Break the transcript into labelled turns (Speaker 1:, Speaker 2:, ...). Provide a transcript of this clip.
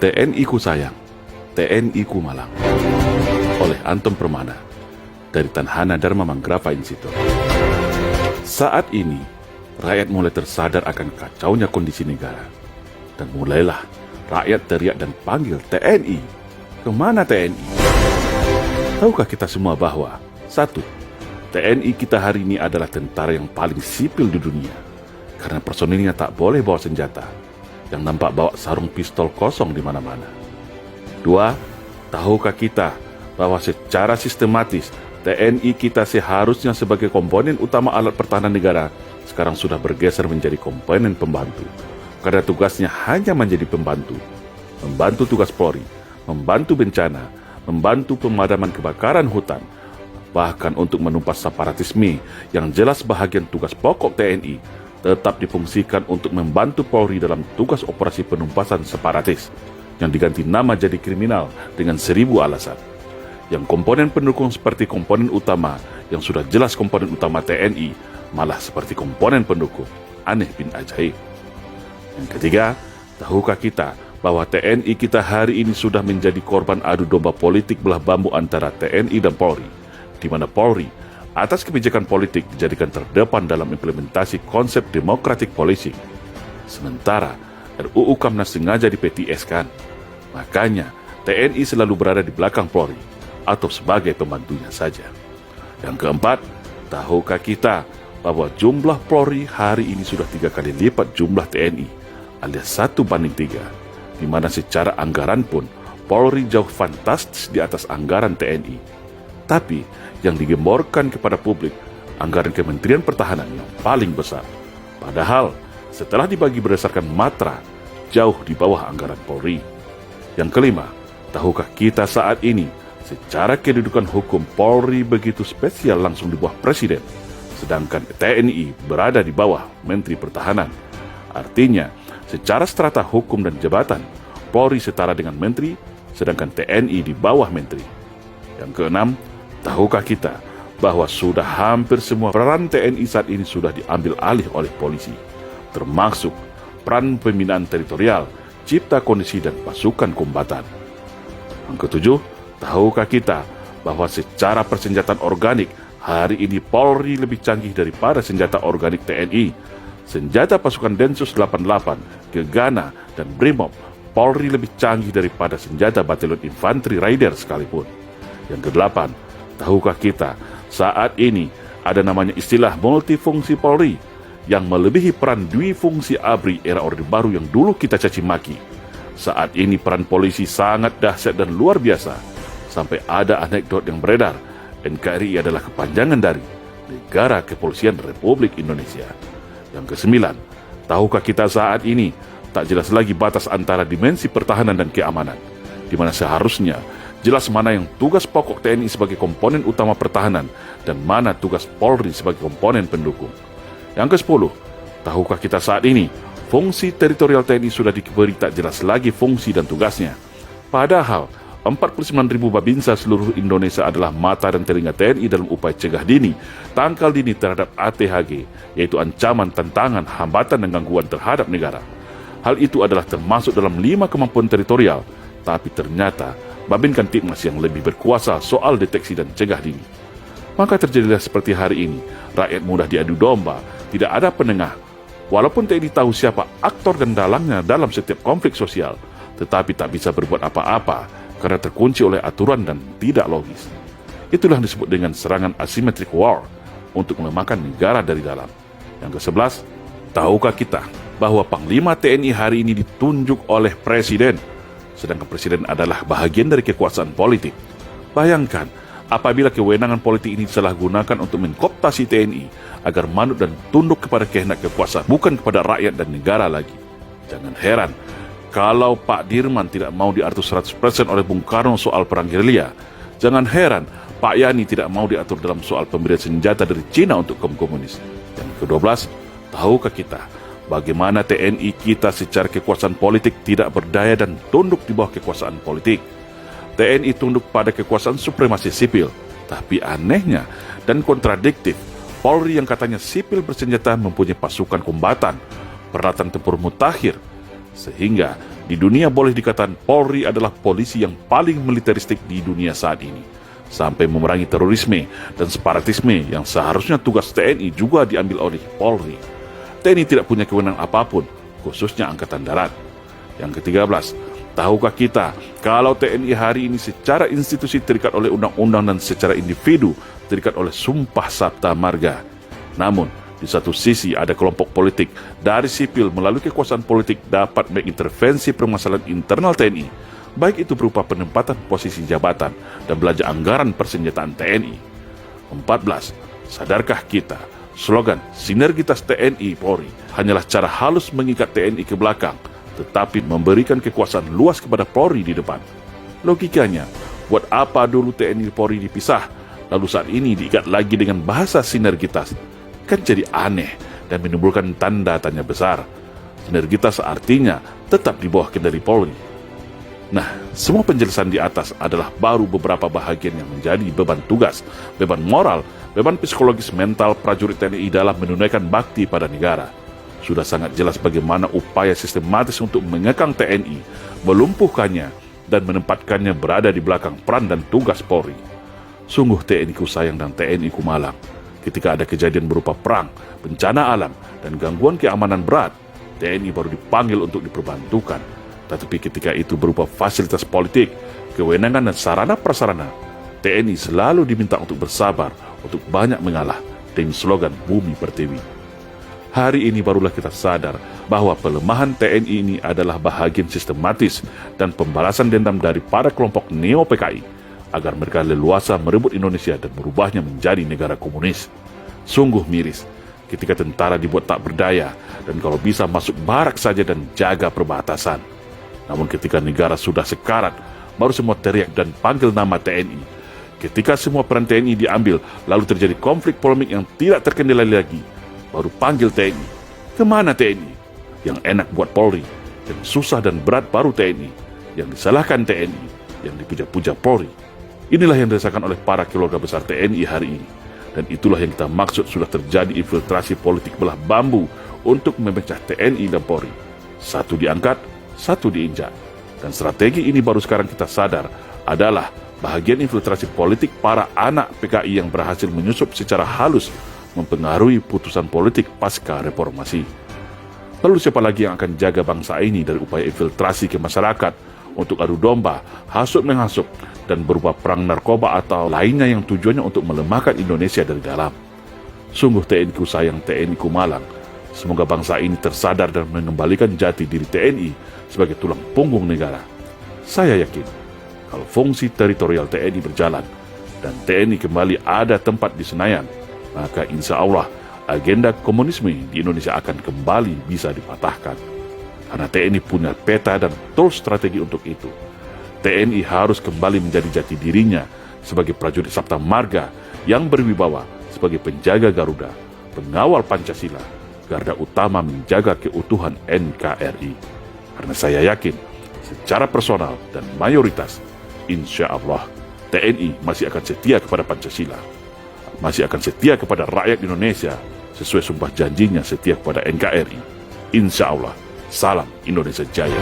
Speaker 1: TNI ku sayang, TNI ku malang. Oleh Anton Permana dari Tanhana Dharma Manggrava Institute. Saat ini, rakyat mulai tersadar akan kacaunya kondisi negara. Dan mulailah rakyat teriak dan panggil TNI. Kemana TNI? Tahukah kita semua bahwa 1. TNI kita hari ini adalah tentara yang paling sipil di dunia. Karena personilnya tak boleh bawa senjata, yang nampak bawa sarung pistol kosong di mana-mana. 2. Tahukah kita bahwa secara sistematis TNI kita seharusnya sebagai komponen utama alat pertahanan negara sekarang sudah bergeser menjadi komponen pembantu. Karena tugasnya hanya menjadi pembantu. Membantu tugas Polri, membantu bencana, membantu pemadaman kebakaran hutan, bahkan untuk menumpas separatisme yang jelas bahagian tugas pokok TNI tetap difungsikan untuk membantu Polri dalam tugas operasi penumpasan separatis yang diganti nama jadi kriminal dengan 1000 alasan. Yang komponen pendukung seperti komponen utama yang sudah jelas komponen utama TNI malah seperti komponen pendukung. Aneh bin ajaib. Yang ketiga, tahukah kita bahwa TNI kita hari ini sudah menjadi korban adu domba politik belah bambu antara TNI dan Polri, di mana Polri atas kebijakan politik dijadikan terdepan dalam implementasi konsep democratic policing. Sementara RUU Kamnas sengaja di-PTS-kan. Makanya TNI selalu berada di belakang Polri atau sebagai pembantunya saja. Yang keempat, tahukah kita bahwa jumlah Polri hari ini sudah 3 kali lipat jumlah TNI alias 1:3, di mana secara anggaran pun Polri jauh fantastis di atas anggaran TNI. Tapi yang digemborkan kepada publik anggaran Kementerian Pertahanan yang paling besar. Padahal setelah dibagi berdasarkan matra, jauh di bawah anggaran Polri. Yang kelima, tahukah kita saat ini secara kedudukan hukum Polri begitu spesial langsung di bawah Presiden, sedangkan TNI berada di bawah Menteri Pertahanan. Artinya, secara strata hukum dan jabatan, Polri setara dengan Menteri, sedangkan TNI di bawah Menteri. Yang keenam, tahukah kita bahwa sudah hampir semua peran TNI saat ini sudah diambil alih oleh polisi, termasuk peran pembinaan teritorial, cipta kondisi dan pasukan kombatan. Yang ketujuh, tahukah kita bahwa secara persenjataan organik, hari ini Polri lebih canggih daripada senjata organik TNI. Senjata pasukan Densus 88, Gegana, dan Brimob, Polri lebih canggih daripada senjata Batalion Infanteri Raider sekalipun. Yang kedelapan, tahukah kita saat ini ada namanya istilah multifungsi Polri yang melebihi peran dwifungsi ABRI era Orde Baru yang dulu kita caci maki. Saat ini peran polisi sangat dahsyat dan luar biasa. Sampai ada anekdot yang beredar, NKRI adalah kepanjangan dari Negara Kepolisian Republik Indonesia. Yang kesembilan, tahukah kita saat ini tak jelas lagi batas antara dimensi pertahanan dan keamanan, di mana seharusnya jelas mana yang tugas pokok TNI sebagai komponen utama pertahanan dan mana tugas Polri sebagai komponen pendukung. Yang ke-10, tahukah kita saat ini fungsi teritorial TNI sudah diberi tak jelas lagi fungsi dan tugasnya. Padahal 49.000 babinsa seluruh Indonesia adalah mata dan telinga TNI dalam upaya cegah dini, tangkal dini terhadap ATHG, yaitu ancaman, tantangan, hambatan dan gangguan terhadap negara. Hal itu adalah termasuk dalam 5 kemampuan teritorial, tapi ternyata Babin Kamtibmas yang lebih berkuasa soal deteksi dan cegah dini. Maka terjadilah seperti hari ini, rakyat mudah diadu domba, tidak ada penengah. Walaupun TNI tahu siapa aktor dan dalangnya dalam setiap konflik sosial, tetapi tak bisa berbuat apa-apa karena terkunci oleh aturan dan tidak logis. Itulah yang disebut dengan serangan asymmetric war untuk melemahkan negara dari dalam. Yang ke-11, tahukah kita bahwa Panglima TNI hari ini ditunjuk oleh Presiden, sedangkan Presiden adalah bahagian dari kekuasaan politik. Bayangkan, apabila kewenangan politik ini disalahgunakan untuk mengkooptasi TNI agar manut dan tunduk kepada kehendak kekuasaan, bukan kepada rakyat dan negara lagi. Jangan heran kalau Pak Dirman tidak mau diatur 100% oleh Bung Karno soal perang gerilya. Jangan heran Pak Yani tidak mau diatur dalam soal pemberian senjata dari Cina untuk kaum komunis. Yang ke-12, tahukah kita bagaimana TNI kita secara kekuasaan politik tidak berdaya dan tunduk di bawah kekuasaan politik? TNI tunduk pada kekuasaan supremasi sipil, tapi anehnya dan kontradiktif, Polri yang katanya sipil bersenjata mempunyai pasukan kombatan, peralatan tempur mutakhir, sehingga Di dunia boleh dikatakan Polri adalah polisi yang paling militeristik di dunia saat ini, sampai memerangi terorisme dan separatisme yang seharusnya tugas TNI juga diambil oleh Polri. TNI tidak punya kewenangan apapun, khususnya Angkatan Darat. Yang ke-13, tahukah kita kalau TNI hari ini secara institusi terikat oleh undang-undang dan secara individu terikat oleh Sumpah Sabta Marga. Namun, di satu sisi ada kelompok politik dari sipil melalui kekuasaan politik dapat mengintervensi permasalahan internal TNI, baik itu berupa penempatan posisi jabatan dan belanja anggaran persenjataan TNI. 14. Sadarkah kita, slogan sinergitas TNI Polri hanyalah cara halus mengikat TNI ke belakang, tetapi memberikan kekuasaan luas kepada Polri di depan. Logikanya, buat apa dulu TNI Polri dipisah, lalu saat ini diikat lagi dengan bahasa sinergitas? Kan jadi aneh dan menimbulkan tanda tanya besar. Sinergitas artinya tetap di bawah kendali Polri. Nah, semua penjelasan di atas adalah baru beberapa bahagian yang menjadi beban tugas, beban moral, beban psikologis mental prajurit TNI dalam menunaikan bakti pada negara. Sudah sangat jelas bagaimana upaya sistematis untuk mengekang TNI, melumpuhkannya, dan menempatkannya berada di belakang peran dan tugas Polri. Sungguh TNI ku sayang dan TNI ku malang. Ketika ada kejadian berupa perang, bencana alam, dan gangguan keamanan berat, TNI baru dipanggil untuk diperbantukan. Tetapi ketika itu berupa fasilitas politik, kewenangan dan sarana-prasarana, TNI selalu diminta untuk bersabar, untuk banyak mengalah, dengan slogan Bumi Pertiwi. Hari ini barulah kita sadar bahwa pelemahan TNI ini adalah bahagian sistematis dan pembalasan dendam dari para kelompok neo-PKI, agar mereka leluasa merebut Indonesia dan merubahnya menjadi negara komunis. Sungguh miris ketika tentara dibuat tak berdaya dan kalau bisa masuk barak saja dan jaga perbatasan. Namun ketika negara sudah sekarat, baru semua teriak dan panggil nama TNI. Ketika semua peran TNI diambil, lalu terjadi konflik polemik yang tidak terkendali lagi, baru panggil TNI. Kemana TNI? Yang enak buat Polri, yang susah dan berat baru TNI, yang disalahkan TNI, yang dipuja-puja Polri. Inilah yang dirasakan oleh para keluarga besar TNI hari ini. Dan itulah yang kita maksud sudah terjadi infiltrasi politik belah bambu untuk memecah TNI dan Polri. Satu diangkat, satu diinjak. Dan strategi ini baru sekarang kita sadar adalah bahagian infiltrasi politik para anak PKI yang berhasil menyusup secara halus mempengaruhi putusan politik pasca reformasi. Lalu siapa lagi yang akan jaga bangsa ini dari upaya infiltrasi ke masyarakat untuk adu domba, hasut-menghasut, dan berupa perang narkoba atau lainnya yang tujuannya untuk melemahkan Indonesia dari dalam? Sungguh TNI ku sayang, TNI ku malang. Semoga bangsa ini tersadar dan mengembalikan jati diri TNI sebagai tulang punggung negara. Saya yakin, kalau fungsi teritorial TNI berjalan dan TNI kembali ada tempat di Senayan, maka insya Allah agenda komunisme di Indonesia akan kembali bisa dipatahkan. Karena TNI punya peta dan tools strategi untuk itu. TNI harus kembali menjadi jati dirinya sebagai prajurit Sabta Marga yang berwibawa sebagai penjaga Garuda, pengawal Pancasila, garda utama menjaga keutuhan NKRI. Karena saya yakin, secara personal dan mayoritas, insya Allah TNI masih akan setia kepada Pancasila, masih akan setia kepada rakyat Indonesia sesuai sumpah janjinya setia kepada NKRI. Insya Allah. Salam Indonesia Jaya.